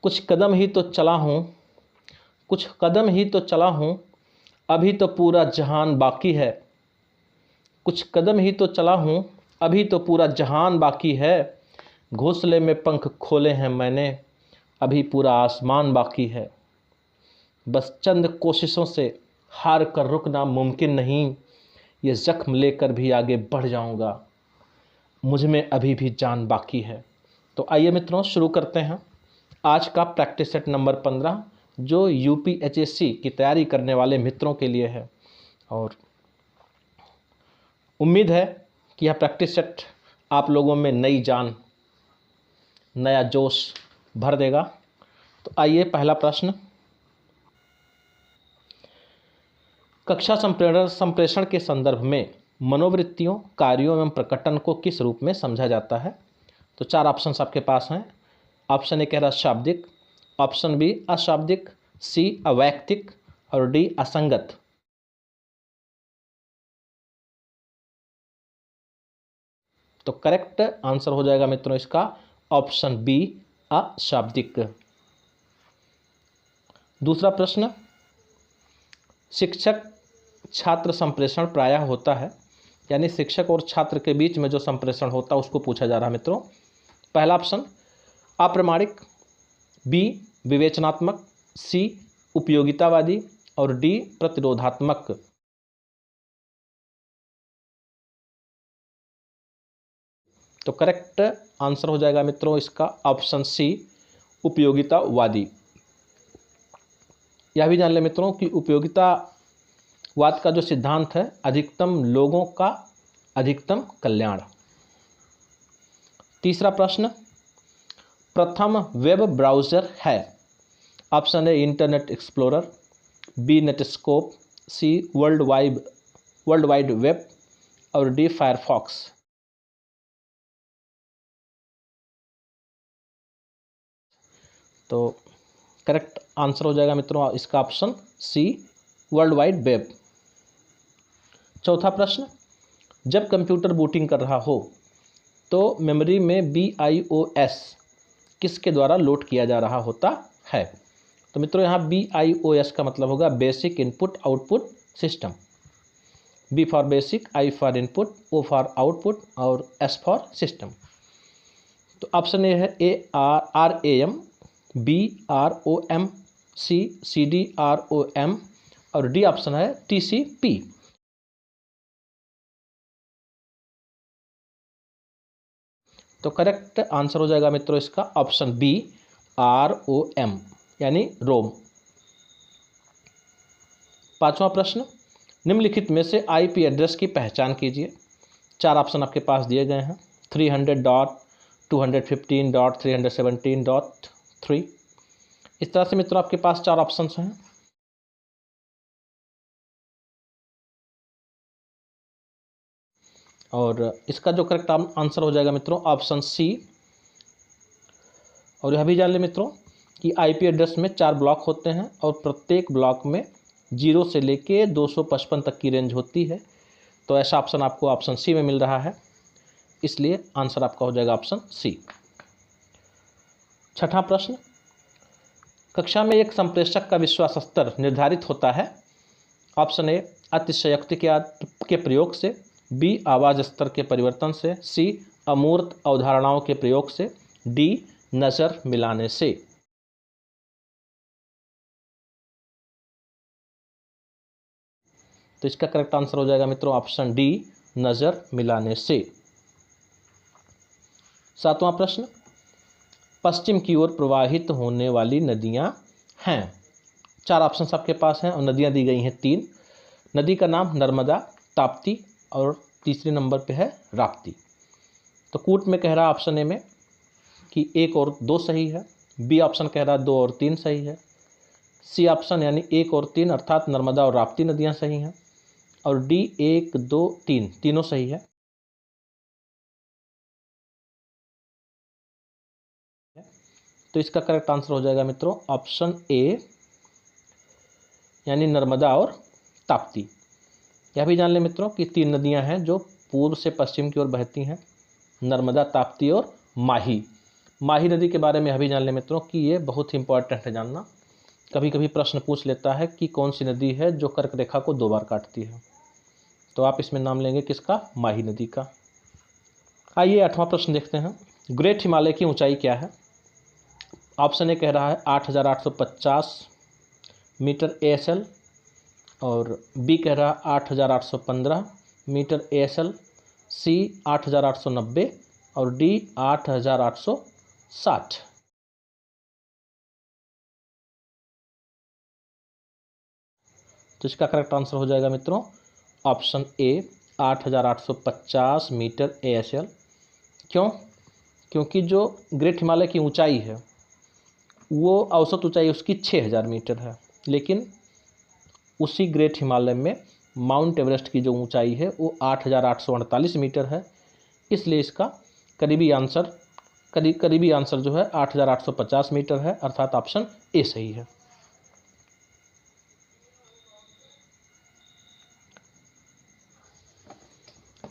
कुछ कदम ही तो चला हूँ, कुछ कदम ही तो चला हूँ, अभी तो पूरा जहान बाकी है। कुछ कदम ही तो चला हूँ, अभी तो पूरा जहान बाकी है। घोंसले में पंख खोले हैं मैंने, अभी पूरा आसमान बाकी है। बस चंद कोशिशों से हार कर रुकना मुमकिन नहीं, ये ज़ख्म लेकर भी आगे बढ़ जाऊंगा, मुझ में अभी भी जान बाकी है। तो आइए मित्रों शुरू करते हैं आज का प्रैक्टिस सेट नंबर 15, जो यूपीएचएससी की तैयारी करने वाले मित्रों के लिए है। और उम्मीद है कि यह प्रैक्टिस सेट आप लोगों में नई जान, नया जोश भर देगा। तो आइए पहला प्रश्न, कक्षा संप्रेषण के संदर्भ में मनोवृत्तियों, कार्यों एवं प्रकटन को किस रूप में समझा जाता है? तो 4 ऑप्शंस आपके पास हैं। ऑप्शन ए कह रहा शाब्दिक, ऑप्शन बी अशाब्दिक, सी अवैक्तिक और डी असंगत। तो करेक्ट आंसर हो जाएगा मित्रों इसका ऑप्शन बी अशाब्दिक। दूसरा प्रश्न, शिक्षक छात्र संप्रेषण प्रायः होता है, यानी शिक्षक और छात्र के बीच में जो संप्रेषण होता है उसको पूछा जा रहा है मित्रों। पहला ऑप्शन अप्रामाणिक, बी विवेचनात्मक, सी उपयोगितावादी और डी प्रतिरोधात्मक। तो करेक्ट आंसर हो जाएगा मित्रों इसका ऑप्शन सी उपयोगितावादी। यह भी जान ले मित्रों कि उपयोगितावाद का जो सिद्धांत है, अधिकतम लोगों का अधिकतम कल्याण। तीसरा प्रश्न, प्रथम वेब ब्राउज़र है? Option A internet explorer, B Netscape, C world wide web और डी फायरफॉक्स। तो करेक्ट आंसर हो जाएगा मित्रों इसका option C world wide web. चौथा प्रश्न, जब कंप्यूटर बूटिंग कर रहा हो तो मेमोरी में BIOS किसके द्वारा लोड किया जा रहा होता है? तो मित्रों यहाँ BIOS का मतलब होगा basic input output system. B for basic, I for input, O for output और S फॉर सिस्टम। तो ऑप्शन ए है RAM, B ROM, C CDROM और डी ऑप्शन है TCP। तो करेक्ट आंसर हो जाएगा मित्रों इसका ऑप्शन बी ROM यानी रोम। पांचवा प्रश्न, निम्नलिखित में से IP एड्रेस की पहचान कीजिए। 4 ऑप्शन आपके पास दिए गए हैं, 300.215.317.3। इस तरह से मित्रों आपके पास 4 ऑप्शंस हैं। और इसका जो करेक्ट आंसर हो जाएगा मित्रों ऑप्शन सी। और यह भी जान लें मित्रों कि IP एड्रेस में 4 ब्लॉक होते हैं और प्रत्येक ब्लॉक में 0 से लेके 255 तक की रेंज होती है। तो ऐसा ऑप्शन आपको ऑप्शन सी में मिल रहा है, इसलिए आंसर आपका हो जाएगा ऑप्शन सी। छठा प्रश्न, कक्षा में एक संप्रेषक का विश्वास स्तर निर्धारित होता है। ऑप्शन ए अतिशयोक्ति के प्रयोग से, बी आवाज़ स्तर के परिवर्तन से, सी अमूर्त अवधारणाओं के प्रयोग से, डी नज़र मिलाने से। तो इसका करेक्ट आंसर हो जाएगा मित्रों ऑप्शन डी नज़र मिलाने से। सातवां प्रश्न, पश्चिम की ओर प्रवाहित होने वाली नदियां हैं। 4 ऑप्शन आपके पास हैं और नदियां दी गई हैं 3। नदी का नाम नर्मदा, ताप्ती और तीसरे नंबर पे है राप्ती। तो कूट में कह रहा ऑप्शन ए में कि 1 और 2 सही है, बी ऑप्शन कह रहा 2 और 3 सही है, सी ऑप्शन यानी 1 और 3 अर्थात नर्मदा और राप्ती नदियां सही हैं और डी 1 2 3 तीनों सही है। तो इसका करेक्ट आंसर हो जाएगा मित्रों ऑप्शन ए यानी नर्मदा और ताप्ती। यह भी जान लें मित्रों कि 3 नदियां हैं जो पूर्व से पश्चिम की ओर बहती हैं, नर्मदा, ताप्ती और माही। माही नदी के बारे में अभी जान लें मित्रों कि ये बहुत ही इंपॉर्टेंट है जानना। कभी कभी प्रश्न पूछ लेता है कि कौन सी नदी है जो कर्क रेखा को 2 बार काटती है, तो आप इसमें नाम लेंगे किसका? माही नदी का। आइए 8वां प्रश्न देखते हैं। ग्रेट हिमालय की ऊंचाई क्या है? ऑप्शन ए कह रहा है 8,850 मीटर ASL, और बी कह रहा है 8,815 मीटर ASL, सी 8,890 और डी 8,860। तो इसका करेक्ट आंसर हो जाएगा मित्रों ऑप्शन ए 8,850 मीटर ASL। क्यों? क्योंकि जो ग्रेट हिमालय की ऊंचाई है वो औसत ऊंचाई उसकी 6,000 मीटर है, लेकिन उसी ग्रेट हिमालय में माउंट एवरेस्ट की जो ऊंचाई है वो 8,848 मीटर है। इसलिए इसका करीबी आंसर जो है 8,850 मीटर है, अर्थात ऑप्शन ए सही है।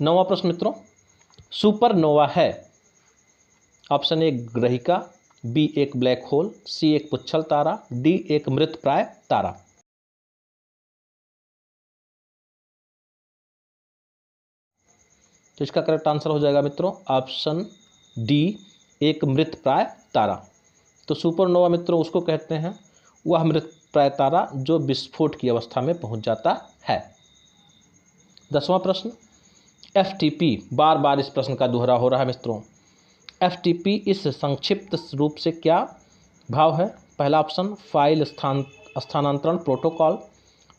नौवां प्रश्न मित्रों, सुपरनोवा है? ऑप्शन ए ग्रहिका, बी एक ब्लैक होल, सी एक पुच्छल तारा, डी एक मृतप्राय तारा। तो इसका करेक्ट आंसर हो जाएगा मित्रों ऑप्शन डी एक मृतप्राय तारा। तो सुपरनोवा मित्रों उसको कहते हैं वह मृतप्राय तारा जो विस्फोट की अवस्था में पहुंच जाता है। 10वां प्रश्न, FTP, बार बार इस प्रश्न का दोहरा हो रहा है मित्रों। FTP इस संक्षिप्त रूप से क्या भाव है? पहला ऑप्शन फाइल स्थानांतरण प्रोटोकॉल,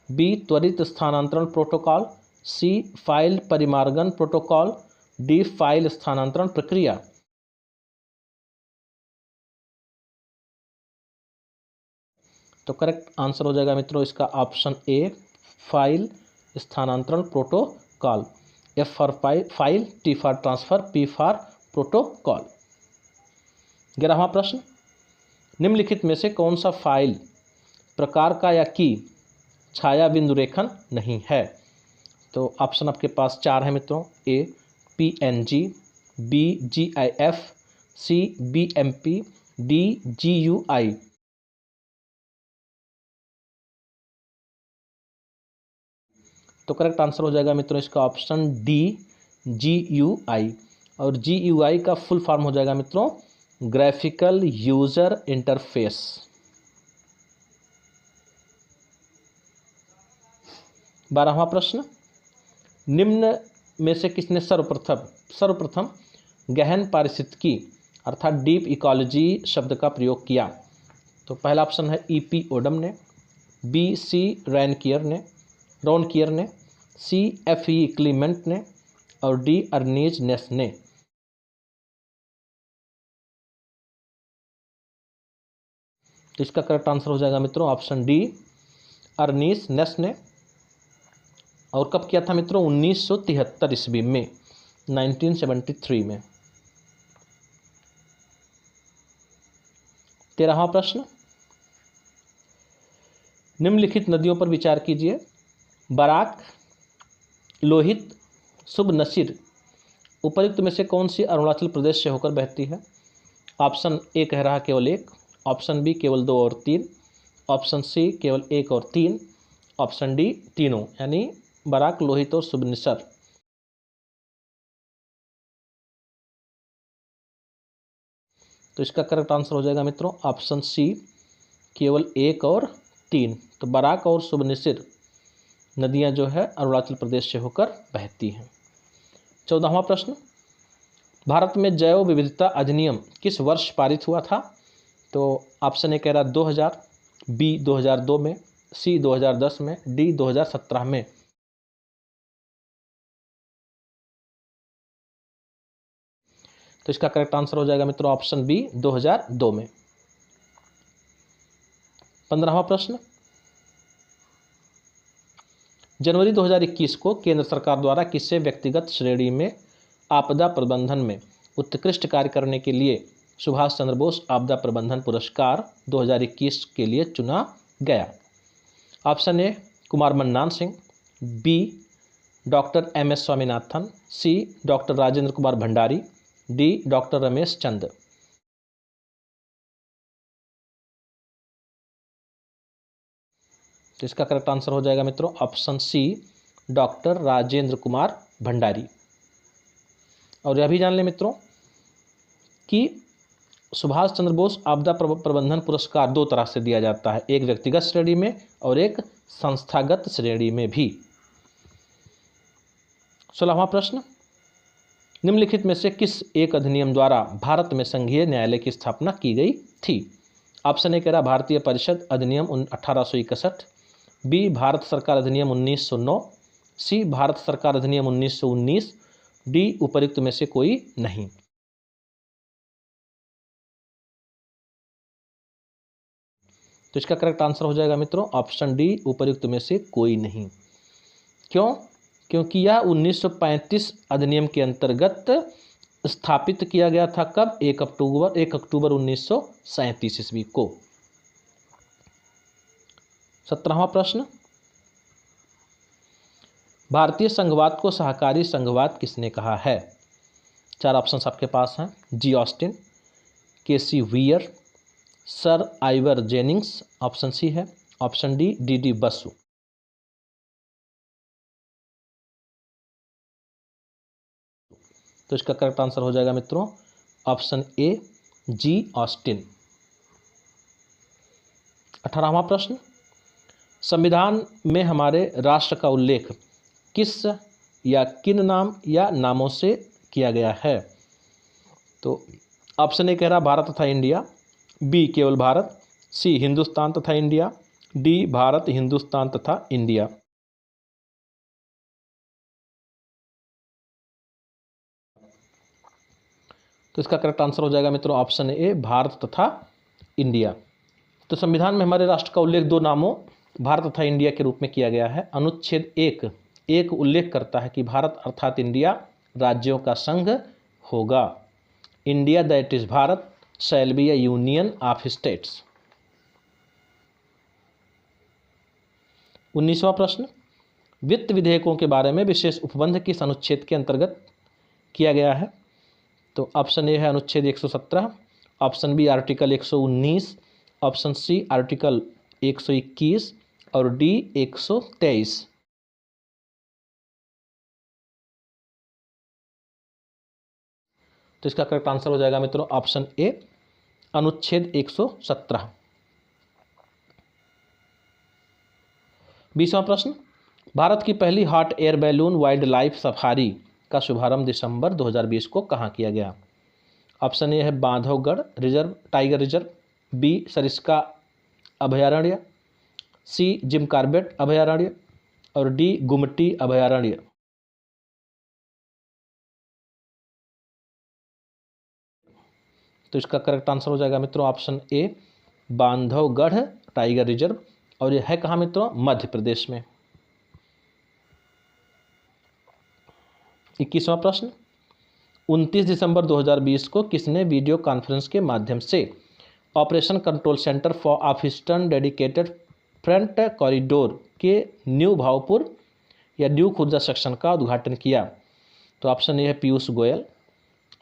बी त्वरित स्थानांतरण प्रोटोकॉल, सी फाइल परिमार्गन प्रोटोकॉल, डी फाइल स्थानांतरण प्रक्रिया। तो करेक्ट आंसर हो जाएगा मित्रों इसका ऑप्शन ए फाइल स्थानांतरण protocol. F for file, T for transfer, P for protocol. 11वां प्रश्न, निम्नलिखित में से कौन सा फाइल प्रकार का या की छाया बिंदु रेखन नहीं है? तो ऑप्शन आपके पास 4 है मित्रों। ए PNG, बी GIF, सी BMP, डी GUI। तो करेक्ट आंसर हो जाएगा मित्रों इसका ऑप्शन डी GUI, और GUI का फुल फॉर्म हो जाएगा मित्रों ग्राफिकल यूजर इंटरफेस। 12वां प्रश्न, निम्न में से किसने सर्वप्रथम गहन पारिस्थितिकी अर्थात डीप इकोलॉजी शब्द का प्रयोग किया? तो पहला ऑप्शन है EP ओडम ने, बी सी रोनकियर ने, सी FE क्लीमेंट ने और डी अर्नीज नेस ने। तो इसका करेक्ट आंसर हो जाएगा मित्रों ऑप्शन डी अर्नीस नेस ने। और कब किया था मित्रों? 1973 ईस्वी में, 1973 में। 13वां प्रश्न, निम्नलिखित नदियों पर विचार कीजिए। बराक, लोहित, सुबनसिर उपर्युक्त में से कौन सी अरुणाचल प्रदेश से होकर बहती है? ऑप्शन ए कह रहा है केवल 1, ऑप्शन बी केवल 2 और 3, ऑप्शन सी केवल 1 और 3, ऑप्शन डी तीनों, यानी बराक, लोहित और सुबनसिर। तो इसका करेक्ट आंसर हो जाएगा मित्रों ऑप्शन सी केवल 1 और 3। तो बराक और सुबनसिर नदियां जो है अरुणाचल प्रदेश से होकर बहती हैं। 14वां प्रश्न, भारत में जैव विविधता अधिनियम किस वर्ष पारित हुआ था? तो ऑप्शन ए कह रहा 2000, बी 2002 में, सी 2010 में, डी 2017 में। तो इसका करेक्ट आंसर हो जाएगा मित्रों ऑप्शन बी 2002 में। 15वां प्रश्न, जनवरी 2021 को केंद्र सरकार द्वारा किसे व्यक्तिगत श्रेणी में आपदा प्रबंधन में उत्कृष्ट कार्य करने के लिए सुभाष चंद्र बोस आपदा प्रबंधन पुरस्कार 2021 के लिए चुना गया? Option A Kumar Mannan Singh, B doctor MS Swaminathan, C doctor Rajendra Kumar Bhandari, D doctor Ramesh Chand. तो इसका करेक्ट आंसर हो जाएगा मित्रों option C, doctor Rajendra Kumar Bhandari. और यह भी जान लें मित्रों कि सुभाष चंद्र बोस आपदा प्रबंधन पुरस्कार दो तरह से दिया जाता है, एक व्यक्तिगत श्रेणी में और एक संस्थागत श्रेणी में भी। 16वां प्रश्न, निम्नलिखित में से किस एक अधिनियम द्वारा भारत में संघीय न्यायालय की स्थापना की गई थी? ऑप्शन ए कह रहा भारतीय परिषद अधिनियम 1861, बी भारत सरकार अधिनियम 1909, सी भारत सरकार अधिनियम 1919, डी उपयुक्त में से कोई नहीं। तो इसका करेक्ट आंसर हो जाएगा मित्रों ऑप्शन डी, उपयुक्त में से कोई नहीं। क्यों? क्योंकि यह 1935 अधिनियम के अंतर्गत स्थापित किया गया था। कब? 1 अक्टूबर 1937 ईस्वी को। 17वां प्रश्न, भारतीय संघवाद को सहकारी संघवाद किसने कहा है? 4 ऑप्शंस आपके पास हैं, G Austen, K C Wheare, sir Ivor Jennings, option C है, ऑप्शन डी डी बसु। तो इसका करेक्ट आंसर हो जाएगा मित्रों ऑप्शन ए, जी ऑस्टिन। 18वां प्रश्न, संविधान में हमारे राष्ट्र का उल्लेख किस या किन नाम या नामों से किया गया है? तो ऑप्शन ए कह रहा भारत तथा इंडिया, बी केवल भारत, सी हिंदुस्तान तथा इंडिया, डी भारत हिंदुस्तान तथा इंडिया। तो इसका करेक्ट आंसर हो जाएगा मित्रों ऑप्शन ए, भारत तथा इंडिया। तो संविधान में हमारे राष्ट्र का उल्लेख दो नामों भारत तथा इंडिया के रूप में किया गया है। अनुच्छेद एक उल्लेख करता है कि भारत अर्थात इंडिया राज्यों का संघ होगा। India that is Bharat shall be a union of states. 19वां प्रश्न, वित्त विधेयकों के बारे में विशेष उपबंध किस अनुच्छेद के अंतर्गत किया गया है? तो ऑप्शन ए है अनुच्छेद 117, option B article 119, option C article 121 और डी 123। तो इसका करेक्ट आंसर हो जाएगा मित्रों ऑप्शन ए, अनुच्छेद 117। 20वां प्रश्न, भारत की पहली hot air balloon wild life safari का शुभारंभ दिसंबर 2020 को कहाँ किया गया? ऑप्शन ए है Bandhavgarh reserve tiger reserve, B Sariska अभयारण्य, सी जिम कार्बेट अभयारण्य और डी गुमटी अभयारण्य। तो इसका करेक्ट आंसर हो जाएगा मित्रों option A, Bandhavgarh tiger reserve, और यह है कहाँ मित्रों? मध्य प्रदेश में। 21वां प्रश्न, 29 दिसंबर 2020 को किसने वीडियो कॉन्फ्रेंस के माध्यम से operation control centre for of eastern dedicated front corridor के न्यू भावपुर या न्यू खुर्जा सेक्शन का उद्घाटन किया? तो ऑप्शन ए है पीयूष गोयल,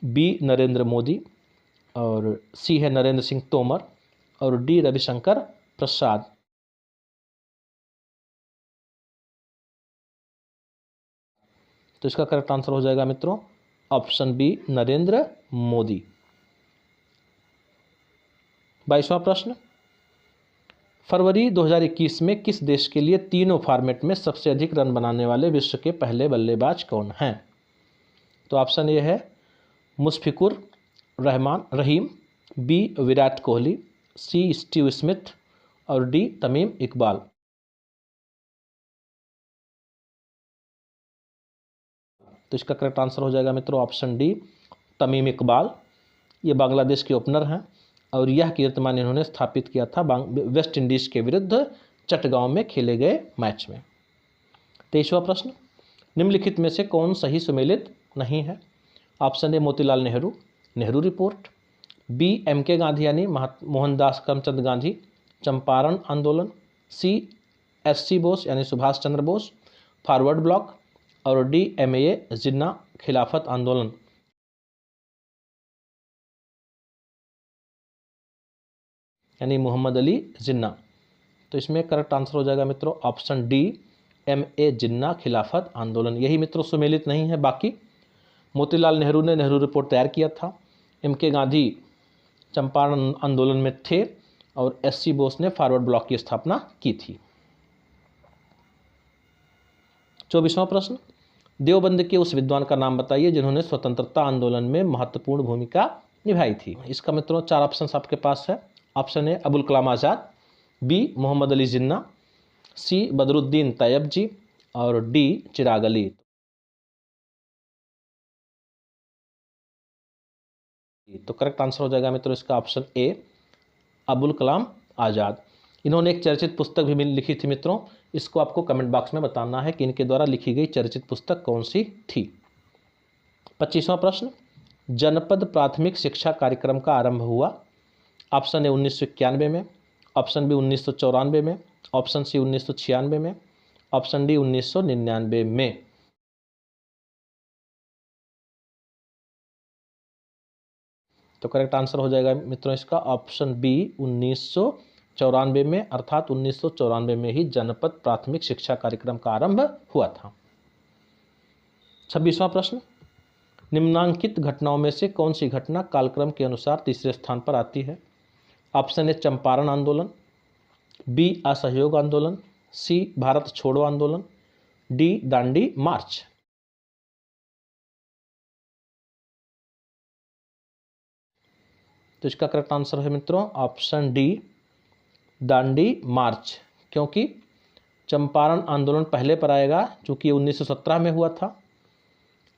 बी नरेंद्र मोदी और सी है नरेंद्र सिंह तोमर और डी रविशंकर प्रसाद। तो इसका करेक्ट आंसर हो जाएगा मित्रों ऑप्शन बी नरेंद्र मोदी। 22वां प्रश्न, फरवरी 2021 में किस देश के लिए तीनों फॉर्मेट में सबसे अधिक रन बनाने वाले विश्व के पहले बल्लेबाज कौन हैं? तो ऑप्शन ए है Mushfiqur Rahim, B Virat Kohli, C Steve Smith और डी तमीम इकबाल। तो इसका करेक्ट आंसर हो जाएगा मित्रों ऑप्शन डी तमीम इकबाल। ये बांग्लादेश के ओपनर हैं और यह कीर्तिमान इन्होंने स्थापित किया था वेस्ट इंडीज़ के विरुद्ध चटगांव में खेले गए मैच में। 23वां प्रश्न, निम्नलिखित में से कौन सही सुमेलित नहीं है? Option A Motilal Nehru, Nehru report, B M K. Gandhi यानी मोहनदास करमचंद गांधी, चंपारण आंदोलन, सी एस.सी. बोस यानी सुभाष चंद्र बोस, फॉरवर्ड ब्लॉक और डी एम.ए. जिन्ना खिलाफत आंदोलन। यानी मोहम्मद अली जिन्ना। तो इसमें करेक्ट आंसर हो जाएगा मित्रों ऑप्शन डी, M.A. जिन्ना खिलाफत आंदोलन। यही मित्रों सुमेलित नहीं है, बाकी मोतीलाल नेहरू ने नेहरू रिपोर्ट तैयार किया था, M.K. गांधी चंपारण आंदोलन में थे और S.C. बोस ने फॉरवर्ड ब्लॉक की स्थापना की थी। 24वां प्रश्न, देवबंद के उस विद्वान का नाम बताइए जिन्होंने स्वतंत्रता आंदोलन में महत्वपूर्ण भूमिका निभाई थी। इसका मित्रों 4 ऑप्शन आपके पास है। Option A Abul Kalam Azad, B Mohammad Ali Jinnah, C Badruddin Tyabji और डी चिराग अली। तो करेक्ट आंसर हो जाएगा मित्रों इसका ऑप्शन ए अबुल कलाम आज़ाद। इन्होंने एक चर्चित पुस्तक भी लिखी थी मित्रों, इसको आपको कमेंट बॉक्स में बताना है कि इनके द्वारा लिखी गई चर्चित पुस्तक कौन सी थी। 25वां प्रश्न, जनपद प्राथमिक शिक्षा कार्यक्रम का आरंभ हुआ। ऑप्शन ए 1991 में, ऑप्शन बी 1994 में, ऑप्शन सी 1996 में, ऑप्शन डी 1999 में। तो करेक्ट आंसर हो जाएगा मित्रों इसका ऑप्शन बी 1994 में, अर्थात 1994 में ही जनपद प्राथमिक शिक्षा कार्यक्रम का आरंभ हुआ था। 26वां प्रश्न, निम्नांकित घटनाओं में से कौन सी घटना कालक्रम के अनुसार तीसरे स्थान पर आती है। ऑप्शन ए चंपारण आंदोलन, बी असहयोग आंदोलन, सी भारत छोड़ो आंदोलन, डी दांडी मार्च। तो इसका करेक्ट आंसर है मित्रों ऑप्शन डी दांडी मार्च, क्योंकि चंपारण आंदोलन पहले पर आएगा चूंकि 1917 में हुआ था,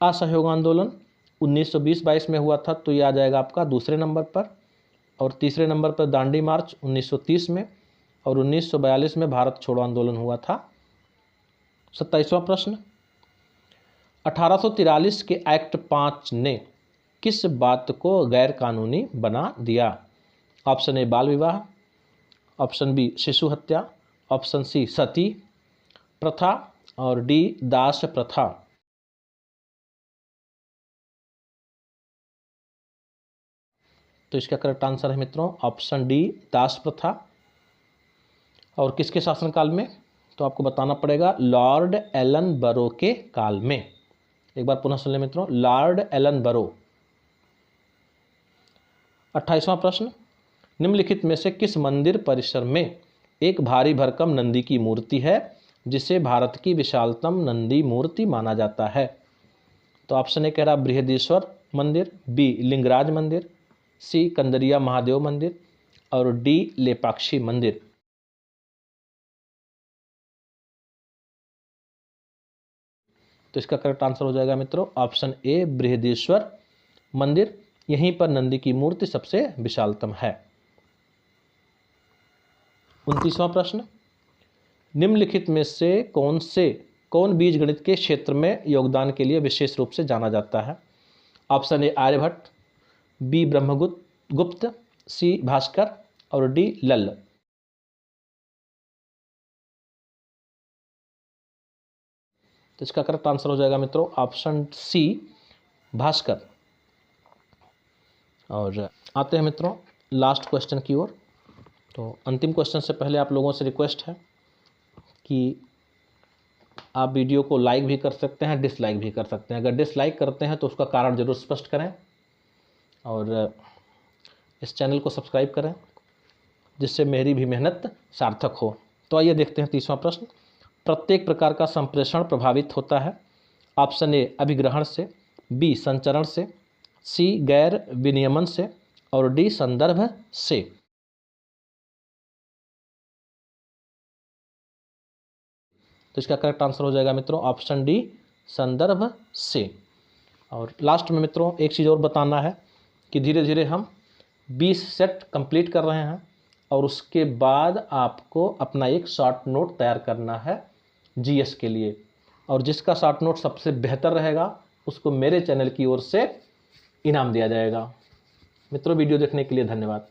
असहयोग आंदोलन 1920-22 में हुआ था तो ये आ जाएगा आपका दूसरे नंबर पर, और तीसरे नंबर पर दांडी मार्च 1930 में, और 1942 में भारत छोड़ो आंदोलन हुआ था। 27वां प्रश्न, 1843 के एक्ट 5 ने किस बात को गैर कानूनी बना दिया। ऑप्शन ए बाल विवाह, ऑप्शन बी शिशु हत्या, ऑप्शन सी सती प्रथा और डी दास प्रथा। तो इसका करेक्ट आंसर है मित्रों ऑप्शन डी दास प्रथा। और किसके शासनकाल में, तो आपको बताना पड़ेगा लॉर्ड एलन बरो के काल में। एक बार पुनः सुन लें मित्रों, लॉर्ड एलन बरो। 28वां प्रश्न, निम्नलिखित में से किस मंदिर परिसर में एक भारी भरकम नंदी की मूर्ति है जिसे भारत की विशालतम नंदी मूर्ति माना जाता है। तो ऑप्शन ए कह रहा बृहदीश्वर मंदिर, बी लिंगराज मंदिर, सी कंदरिया महादेव मंदिर और डी लेपाक्षी मंदिर। तो इसका करेक्ट आंसर हो जाएगा मित्रों ऑप्शन ए बृहदीश्वर मंदिर, यहीं पर नंदी की मूर्ति सबसे विशालतम है। 29वां प्रश्न, निम्नलिखित में से कौन बीजगणित के क्षेत्र में योगदान के लिए विशेष रूप से जाना जाता है। Option A Aryabhata, B Brahmagupta, C Bhaskar और डी लल्ल। तो इसका करेक्ट आंसर हो जाएगा मित्रों ऑप्शन सी भास्कर। और आते हैं मित्रों लास्ट क्वेश्चन की ओर। तो अंतिम क्वेश्चन से पहले आप लोगों से रिक्वेस्ट है कि आप वीडियो को लाइक भी कर सकते हैं, डिसलाइक भी कर सकते हैं। अगर डिसलाइक करते हैं तो उसका कारण जरूर स्पष्ट करें और इस चैनल को सब्सक्राइब करें जिससे मेरी भी मेहनत सार्थक हो। तो आइए देखते हैं 30वां प्रश्न, प्रत्येक प्रकार का संप्रेषण प्रभावित होता है। ऑप्शन ए अभिग्रहण से, बी संचरण से, सी गैर विनियमन से और डी संदर्भ से। तो इसका करेक्ट आंसर हो जाएगा मित्रों ऑप्शन डी संदर्भ से। और लास्ट में मित्रों एक चीज़ और बताना है कि धीरे धीरे हम 20 सेट कंप्लीट कर रहे हैं और उसके बाद आपको अपना एक शॉर्ट नोट तैयार करना है जीएस के लिए, और जिसका शॉर्ट नोट सबसे बेहतर रहेगा उसको मेरे चैनल की ओर से इनाम दिया जाएगा। मित्रों वीडियो देखने के लिए धन्यवाद।